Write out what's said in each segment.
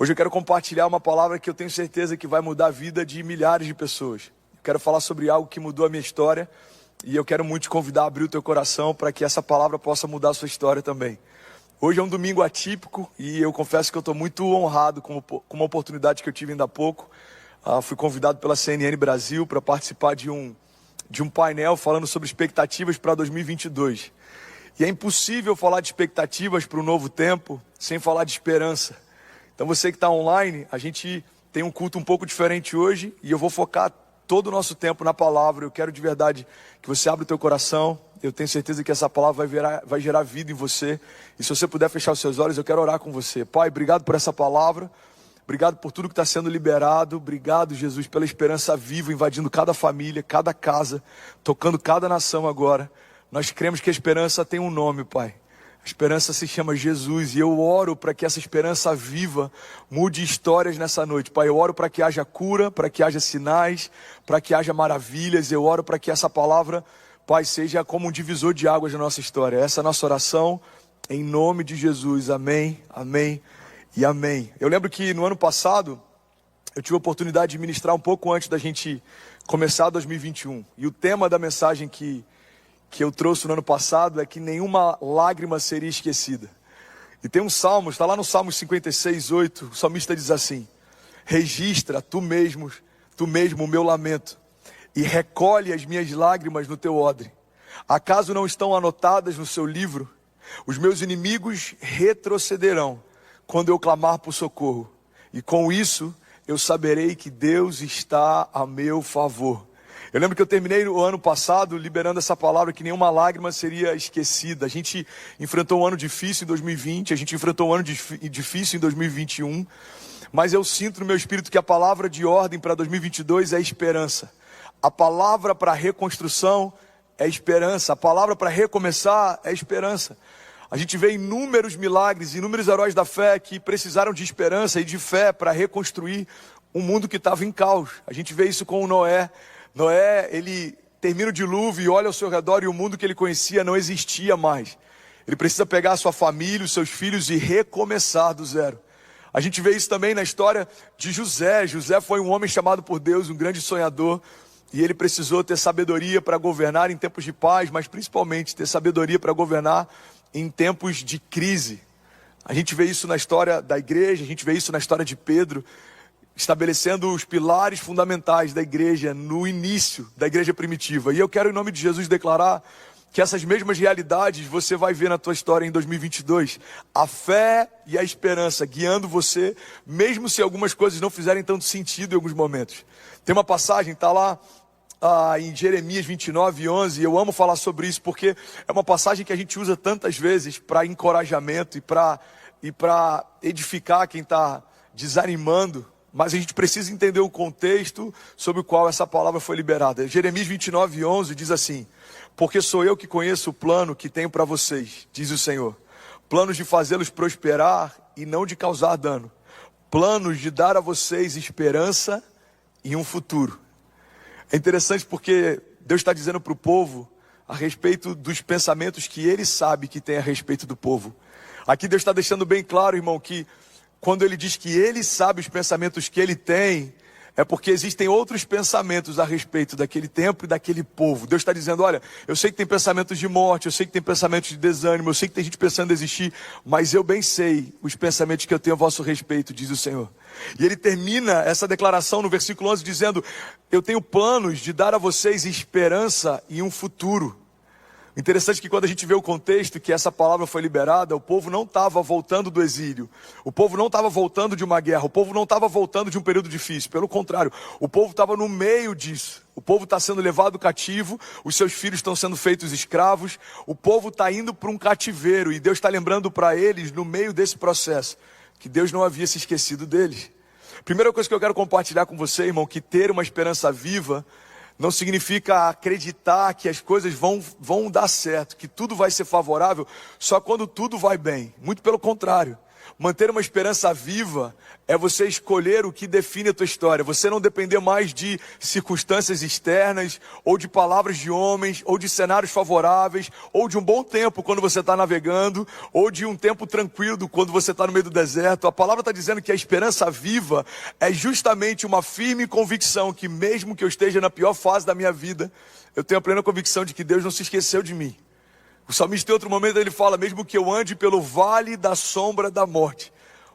Hoje eu quero compartilhar uma palavra que eu tenho certeza que vai mudar a vida de milhares de pessoas. Eu quero falar sobre algo que mudou a minha história e eu quero muito te convidar a abrir o teu coração para que essa palavra possa mudar a sua história também. Hoje é um domingo atípico e eu confesso que eu estou muito honrado com uma oportunidade que eu tive ainda há pouco. Fui convidado pela CNN Brasil para participar de um painel falando sobre expectativas para 2022. E é impossível falar de expectativas para o novo tempo sem falar de esperança. Então você que está online, a gente tem um culto um pouco diferente hoje e eu vou focar todo o nosso tempo na palavra. Eu quero de verdade que você abra o teu coração. Eu tenho certeza que essa palavra vai gerar vida em você. E se você puder fechar os seus olhos, eu quero orar com você. Pai, obrigado por essa palavra. Obrigado por tudo que está sendo liberado. Obrigado, Jesus, pela esperança viva invadindo cada família, cada casa, tocando cada nação agora. Nós cremos que a esperança tem um nome, Pai. A esperança se chama Jesus e eu oro para que essa esperança viva mude histórias nessa noite. Pai, eu oro para que haja cura, para que haja sinais, para que haja maravilhas. Eu oro para que essa palavra, Pai, seja como um divisor de águas na nossa história. Essa é a nossa oração, em nome de Jesus. Amém, amém e amém. Eu lembro que no ano passado, eu tive a oportunidade de ministrar um pouco antes da gente começar 2021. E o tema da mensagem que eu trouxe no ano passado é que nenhuma lágrima seria esquecida. E tem um salmo, está lá no Salmo 56, 8, o salmista diz assim: registra tu mesmo o meu lamento e recolhe as minhas lágrimas no teu odre. Acaso não estão anotadas no seu livro? Os meus inimigos retrocederão quando eu clamar por socorro. E com isso eu saberei que Deus está a meu favor. Eu lembro que eu terminei o ano passado liberando essa palavra que nenhuma lágrima seria esquecida. A gente enfrentou um ano difícil em 2020, a gente enfrentou um ano difícil em 2021, mas eu sinto no meu espírito que a palavra de ordem para 2022 é esperança. A palavra para reconstrução é esperança, a palavra para recomeçar é esperança. A gente vê inúmeros milagres, inúmeros heróis da fé que precisaram de esperança e de fé para reconstruir um mundo que estava em caos. A gente vê isso com o Noé. Noé, ele termina o dilúvio e olha ao seu redor e o mundo que ele conhecia não existia mais. Ele precisa pegar a sua família, os seus filhos e recomeçar do zero. A gente vê isso também na história de José. José foi um homem chamado por Deus, um grande sonhador. E ele precisou ter sabedoria para governar em tempos de paz, mas principalmente ter sabedoria para governar em tempos de crise. A gente vê isso na história da igreja, a gente vê isso na história de Pedro, estabelecendo os pilares fundamentais da igreja no início da igreja primitiva. E eu quero, em nome de Jesus, declarar que essas mesmas realidades você vai ver na tua história em 2022. A fé e a esperança guiando você, mesmo se algumas coisas não fizerem tanto sentido em alguns momentos. Tem uma passagem, está lá em Jeremias 29, 11, e eu amo falar sobre isso porque é uma passagem que a gente usa tantas vezes para encorajamento e para edificar quem está desanimando. Mas a gente precisa entender o contexto sobre o qual essa palavra foi liberada. Jeremias 29, 11 diz assim: porque sou eu que conheço o plano que tenho para vocês, diz o Senhor. Planos de fazê-los prosperar e não de causar dano. Planos de dar a vocês esperança e um futuro. É interessante porque Deus está dizendo para o povo a respeito dos pensamentos que Ele sabe que tem a respeito do povo. Aqui Deus está deixando bem claro, irmão, que quando Ele diz que Ele sabe os pensamentos que Ele tem, é porque existem outros pensamentos a respeito daquele tempo e daquele povo. Deus está dizendo: olha, eu sei que tem pensamentos de morte, eu sei que tem pensamentos de desânimo, eu sei que tem gente pensando em desistir, mas eu bem sei os pensamentos que eu tenho a vosso respeito, diz o Senhor. E Ele termina essa declaração no versículo 11 dizendo: eu tenho planos de dar a vocês esperança e um futuro. Interessante que quando a gente vê o contexto que essa palavra foi liberada, o povo não estava voltando do exílio, o povo não estava voltando de uma guerra, o povo não estava voltando de um período difícil, pelo contrário, o povo estava no meio disso. O povo está sendo levado cativo, os seus filhos estão sendo feitos escravos, o povo está indo para um cativeiro e Deus está lembrando para eles, no meio desse processo, que Deus não havia se esquecido deles. Primeira coisa que eu quero compartilhar com você, irmão, que ter uma esperança viva não significa acreditar que as coisas vão dar certo, que tudo vai ser favorável só quando tudo vai bem. Muito pelo contrário. Manter uma esperança viva é você escolher o que define a tua história. Você não depender mais de circunstâncias externas, ou de palavras de homens, ou de cenários favoráveis, ou de um bom tempo quando você está navegando, ou de um tempo tranquilo quando você está no meio do deserto. A palavra está dizendo que a esperança viva é justamente uma firme convicção que mesmo que eu esteja na pior fase da minha vida, eu tenho a plena convicção de que Deus não se esqueceu de mim. O salmista, em outro momento, ele fala: mesmo que eu ande pelo vale da sombra da morte,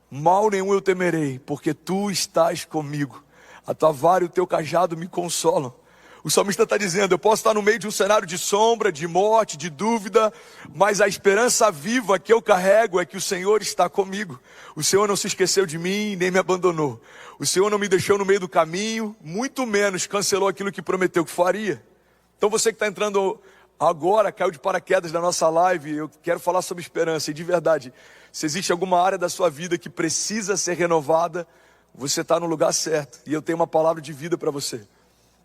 mal nenhum eu temerei, porque tu estás comigo. A tua vara e o teu cajado me consolam. O salmista está dizendo: eu posso estar no meio de um cenário de sombra, de morte, de dúvida, mas a esperança viva que eu carrego é que o Senhor está comigo. O Senhor não se esqueceu de mim, nem me abandonou. O Senhor não me deixou no meio do caminho, muito menos cancelou aquilo que prometeu que faria. Então você que está entrando agora, caiu de paraquedas na nossa live, eu quero falar sobre esperança. E de verdade, se existe alguma área da sua vida que precisa ser renovada, você está no lugar certo. E eu tenho uma palavra de vida para você.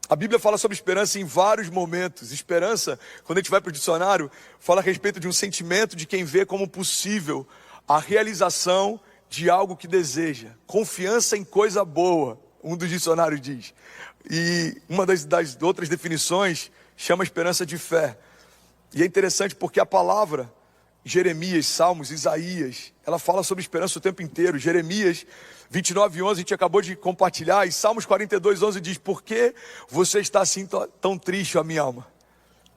A Bíblia fala sobre esperança em vários momentos. Esperança, quando a gente vai para o dicionário, fala a respeito de um sentimento de quem vê como possível a realização de algo que deseja. Confiança em coisa boa, um dos dicionários diz. E uma das outras definições chama esperança de fé. E é interessante porque a palavra Jeremias, Salmos, Isaías, ela fala sobre esperança o tempo inteiro. Jeremias 29:11 a gente acabou de compartilhar, e Salmos 42:11 diz: por que você está assim tão triste, a minha alma?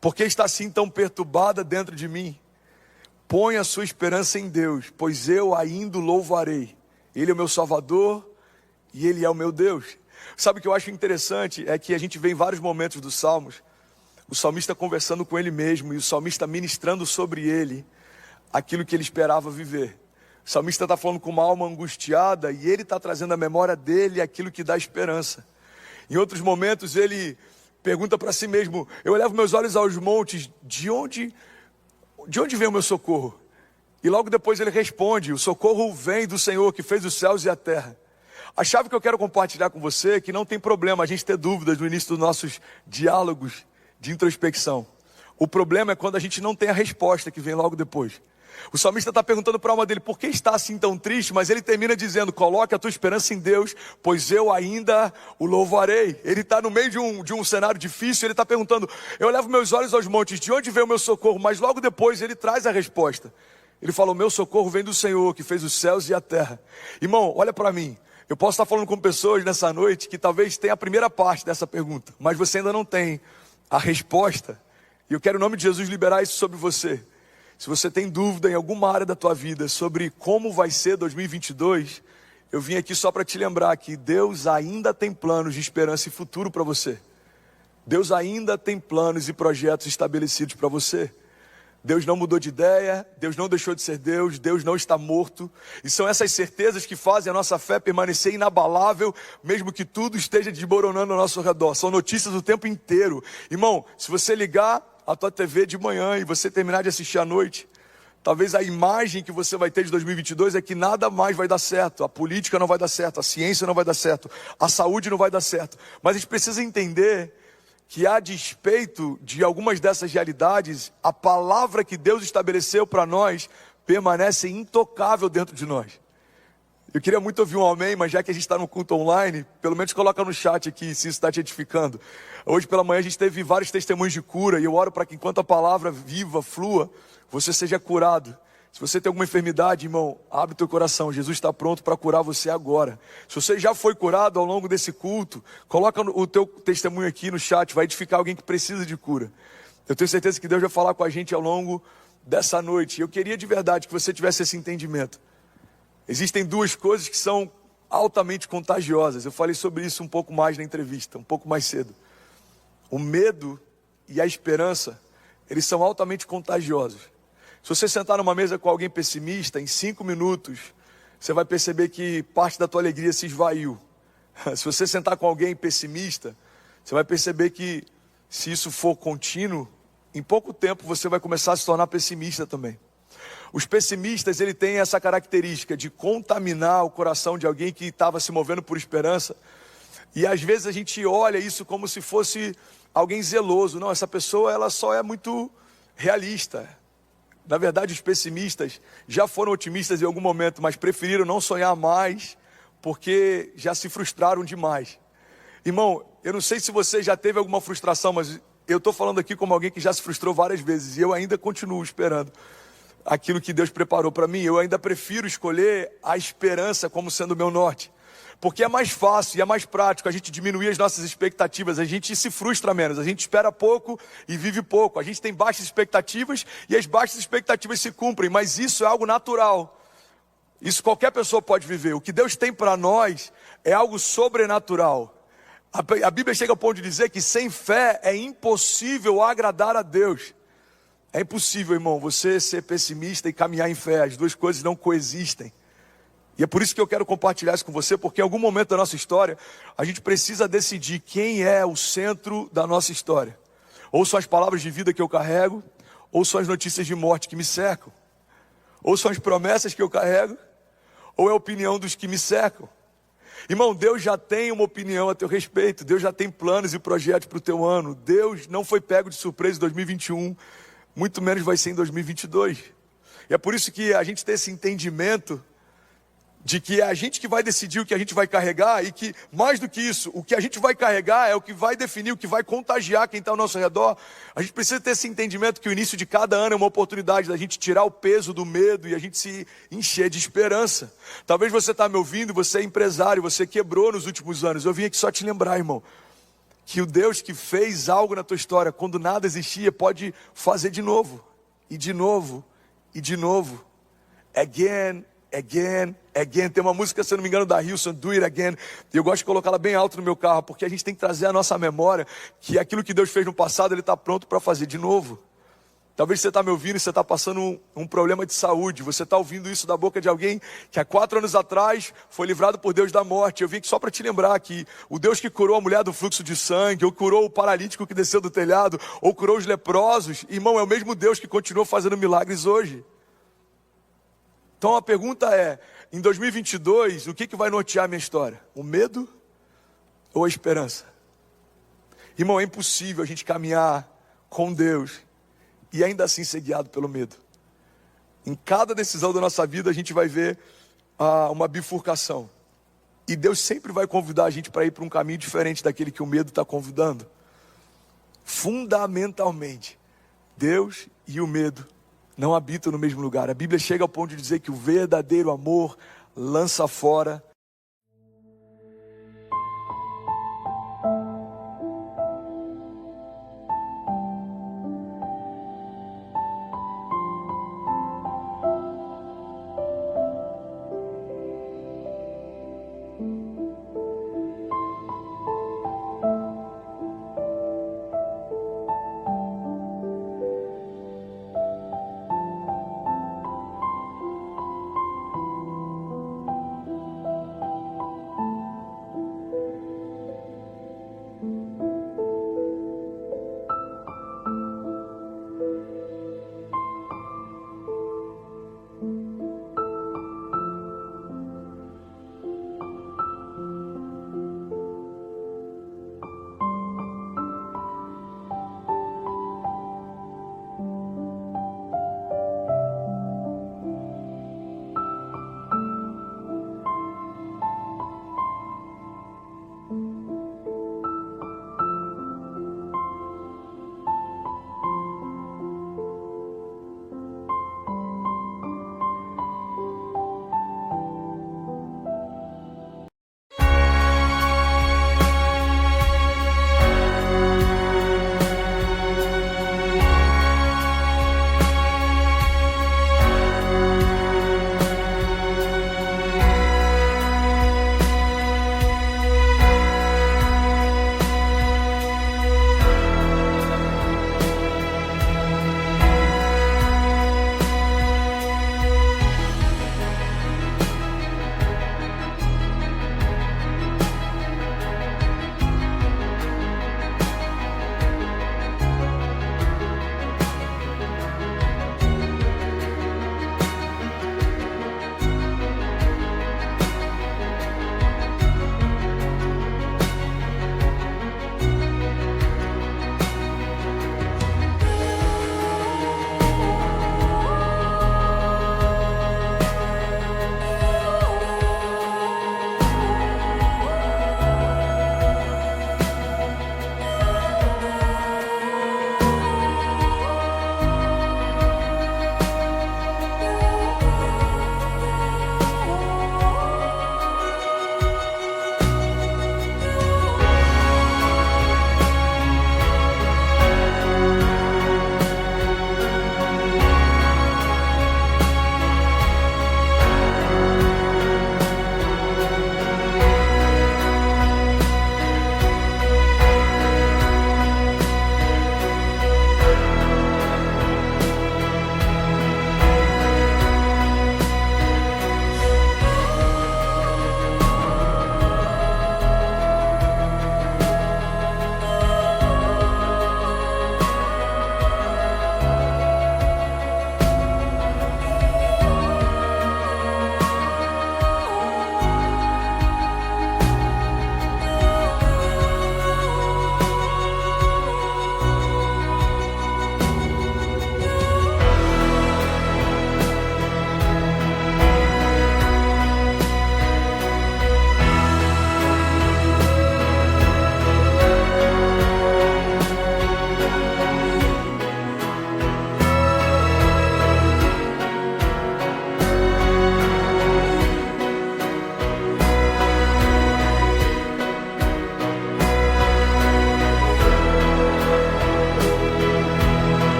Por que está assim tão perturbada dentro de mim? Põe a sua esperança em Deus, pois eu ainda o louvarei. Ele é o meu Salvador e Ele é o meu Deus. Sabe o que eu acho interessante? É que a gente vê em vários momentos dos Salmos o salmista conversando com ele mesmo, e o salmista ministrando sobre ele aquilo que ele esperava viver. O salmista está falando com uma alma angustiada, e ele está trazendo à memória dele aquilo que dá esperança. Em outros momentos ele pergunta para si mesmo: eu elevo meus olhos aos montes, de onde vem o meu socorro? E logo depois ele responde: o socorro vem do Senhor que fez os céus e a terra. A chave que eu quero compartilhar com você é que não tem problema a gente ter dúvidas no início dos nossos diálogos de introspecção. O problema é quando a gente não tem a resposta que vem logo depois. O salmista está perguntando para a alma dele: por que está assim tão triste? Mas ele termina dizendo: coloque a tua esperança em Deus, pois eu ainda o louvarei. Ele está no meio de um cenário difícil, ele está perguntando: eu levo meus olhos aos montes, de onde vem o meu socorro? Mas logo depois ele traz a resposta. Ele fala: o meu socorro vem do Senhor que fez os céus e a terra. Irmão, olha para mim. Eu posso estar falando com pessoas nessa noite que talvez tenha a primeira parte dessa pergunta, mas você ainda não tem a resposta. E eu quero, em nome de Jesus, liberar isso sobre você. Se você tem dúvida em alguma área da tua vida sobre como vai ser 2022, eu vim aqui só para te lembrar que Deus ainda tem planos de esperança e futuro para você. Deus ainda tem planos e projetos estabelecidos para você. Deus não mudou de ideia, Deus não deixou de ser Deus, Deus não está morto. E são essas certezas que fazem a nossa fé permanecer inabalável, mesmo que tudo esteja desmoronando ao nosso redor. São notícias o tempo inteiro. Irmão, se você ligar a tua TV de manhã e você terminar de assistir à noite, talvez a imagem que você vai ter de 2022 é que nada mais vai dar certo. A política não vai dar certo, a ciência não vai dar certo, a saúde não vai dar certo. Mas a gente precisa entender que, a despeito de algumas dessas realidades, a palavra que Deus estabeleceu para nós permanece intocável dentro de nós. Eu queria muito ouvir um amém, mas já que a gente está no culto online, pelo menos coloca no chat aqui se isso está te edificando. Hoje pela manhã a gente teve vários testemunhos de cura, e eu oro para que enquanto a palavra viva, flua, você seja curado. Se você tem alguma enfermidade, irmão, abre o teu coração, Jesus está pronto para curar você agora. Se você já foi curado ao longo desse culto, coloca o teu testemunho aqui no chat, vai edificar alguém que precisa de cura. Eu tenho certeza que Deus vai falar com a gente ao longo dessa noite. Eu queria de verdade que você tivesse esse entendimento. Existem duas coisas que são altamente contagiosas. Eu falei sobre isso um pouco mais na entrevista, um pouco mais cedo. O medo e a esperança, eles são altamente contagiosos. Se você sentar numa mesa com alguém pessimista, em 5 minutos, você vai perceber que parte da tua alegria se esvaiu. Se você sentar com alguém pessimista, você vai perceber que, se isso for contínuo, em pouco tempo você vai começar a se tornar pessimista também. Os pessimistas, ele têm essa característica de contaminar o coração de alguém que estava se movendo por esperança. E às vezes a gente olha isso como se fosse alguém zeloso. Não, essa pessoa ela só é muito realista. Na verdade, os pessimistas já foram otimistas em algum momento, mas preferiram não sonhar mais, porque já se frustraram demais. Irmão, eu não sei se você já teve alguma frustração, mas eu estou falando aqui como alguém que já se frustrou várias vezes, e eu ainda continuo esperando aquilo que Deus preparou para mim. Eu ainda prefiro escolher a esperança como sendo o meu norte, porque é mais fácil e é mais prático a gente diminuir as nossas expectativas, a gente se frustra menos, a gente espera pouco e vive pouco, a gente tem baixas expectativas e as baixas expectativas se cumprem, mas isso é algo natural, isso qualquer pessoa pode viver. O que Deus tem para nós é algo sobrenatural. A Bíblia chega ao ponto de dizer que sem fé é impossível agradar a Deus. É impossível, irmão, você ser pessimista e caminhar em fé, as duas coisas não coexistem. E é por isso que eu quero compartilhar isso com você, porque em algum momento da nossa história, a gente precisa decidir quem é o centro da nossa história. Ou são as palavras de vida que eu carrego, ou são as notícias de morte que me cercam. Ou são as promessas que eu carrego, ou é a opinião dos que me cercam. Irmão, Deus já tem uma opinião a teu respeito, Deus já tem planos e projetos para o teu ano. Deus não foi pego de surpresa em 2021, muito menos vai ser em 2022. E é por isso que a gente tem esse entendimento de que é a gente que vai decidir o que a gente vai carregar, e que, mais do que isso, o que a gente vai carregar é o que vai definir, o que vai contagiar quem está ao nosso redor. A gente precisa ter esse entendimento que o início de cada ano é uma oportunidade da gente tirar o peso do medo e a gente se encher de esperança. Talvez você está me ouvindo, você é empresário, você quebrou nos últimos anos. Eu vim aqui só te lembrar, irmão, que o Deus que fez algo na tua história quando nada existia, pode fazer de novo, e de novo, e de novo. Again, again, again. Tem uma música, se eu não me engano, da Hilson, Do It Again, e eu gosto de colocá-la bem alto no meu carro, porque a gente tem que trazer à nossa memória que aquilo que Deus fez no passado, Ele está pronto para fazer de novo. Talvez você está me ouvindo e você está passando um problema de saúde. Você está ouvindo isso da boca de alguém que há 4 anos atrás foi livrado por Deus da morte. Eu vim aqui só para te lembrar que o Deus que curou a mulher do fluxo de sangue, ou curou o paralítico que desceu do telhado, ou curou os leprosos, irmão, é o mesmo Deus que continua fazendo milagres hoje. Então a pergunta é, em 2022, o que vai nortear a minha história? O medo ou a esperança? Irmão, é impossível a gente caminhar com Deus e ainda assim ser guiado pelo medo. Em cada decisão da nossa vida a gente vai ver uma bifurcação. E Deus sempre vai convidar a gente para ir para um caminho diferente daquele que o medo está convidando. Fundamentalmente, Deus e o medo não habitam no mesmo lugar. A Bíblia chega ao ponto de dizer que o verdadeiro amor lança fora